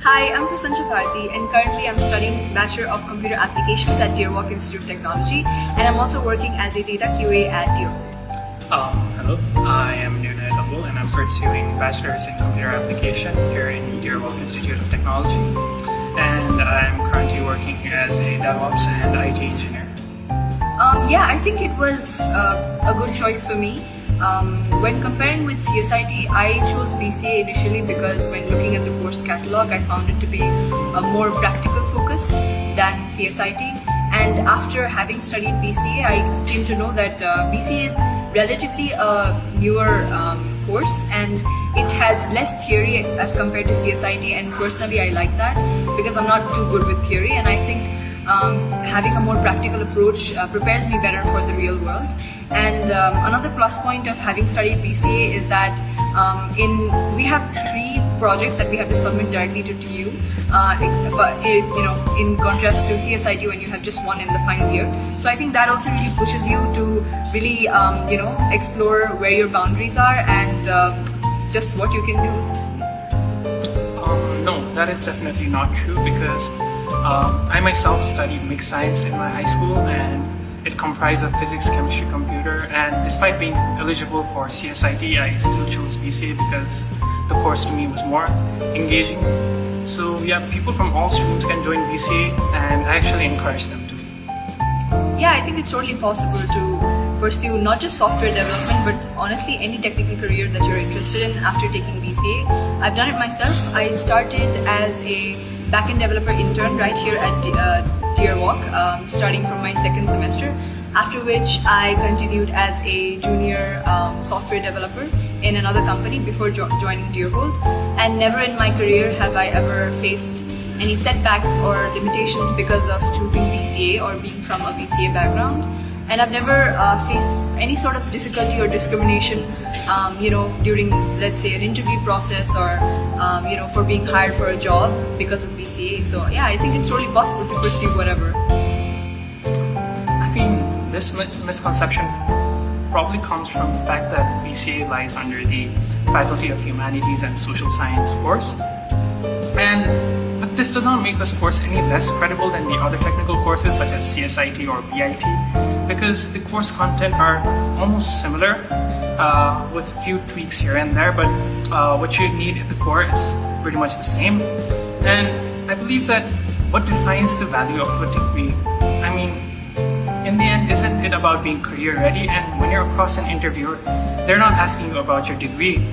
Hi, I'm 𝗵𝗶𝗿 and currently I'm studying Bachelor of Computer Applications at 𝗘𝗺 Institute of Technology, and I'm also working as a data QA at 𝗘𝗺. Hello, I am 𝗂𝗪𝗍 and I'm pursuing Bachelor's in Computer Application here in 𝗘𝗺 Institute of Technology, and I'm currently working here as a DevOps and IT engineer. Yeah, I think it was a good choice for me. When comparing with CSIT, I chose BCA initially because when looking at the course catalog, I found it to be more practical focused than CSIT. And after having studied BCA, I came to know that BCA is relatively a newer course and it has less theory as compared to CSIT, and personally I like that because I'm not too good with theory, and I think having a more practical approach prepares me better for the real world. And another plus point of having studied BCA is that we have 3 projects that we have to submit directly to TU, in contrast to CSIT when you have just 1 in the final year. So I think that also really pushes you to really explore where your boundaries are and just what you can do. No, that is definitely not true because I myself studied mixed science in my high school, and it comprised of physics, chemistry, computer, and despite being eligible for CSIT, I still chose BCA because the course to me was more engaging. So yeah, people from all streams can join BCA, and I actually encourage them to. Yeah, I think it's totally possible to pursue not just software development, but honestly any technical career that you're interested in after taking BCA. I've done it myself. I started as a backend developer intern right here at 𝗘𝗺, starting from my 2nd semester, after which I continued as a junior software developer in another company before joining 𝗘𝗺. And never in my career have I ever faced any setbacks or limitations because of choosing BCA or being from a BCA background. And I've never faced any sort of difficulty or discrimination, during, let's say, an interview process or, for being hired for a job because of BCA. So yeah, I think it's totally possible to pursue whatever. I mean, this misconception probably comes from the fact that BCA lies under the Faculty of Humanities and Social Science course. But this does not make this course any less credible than the other technical courses such as CSIT or BIT, because the course content are almost similar with few tweaks here and there, but what you need at the core is pretty much the same. And I believe that what defines the value of a degree, I mean, in the end, isn't it about being career ready? And when you're across an interviewer, they're not asking you about your degree.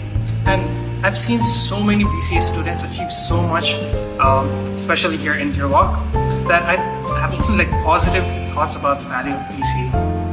And I've seen so many BCA students achieve so much, especially here in 𝗘𝗺, that I have positive thoughts about the value of BCA.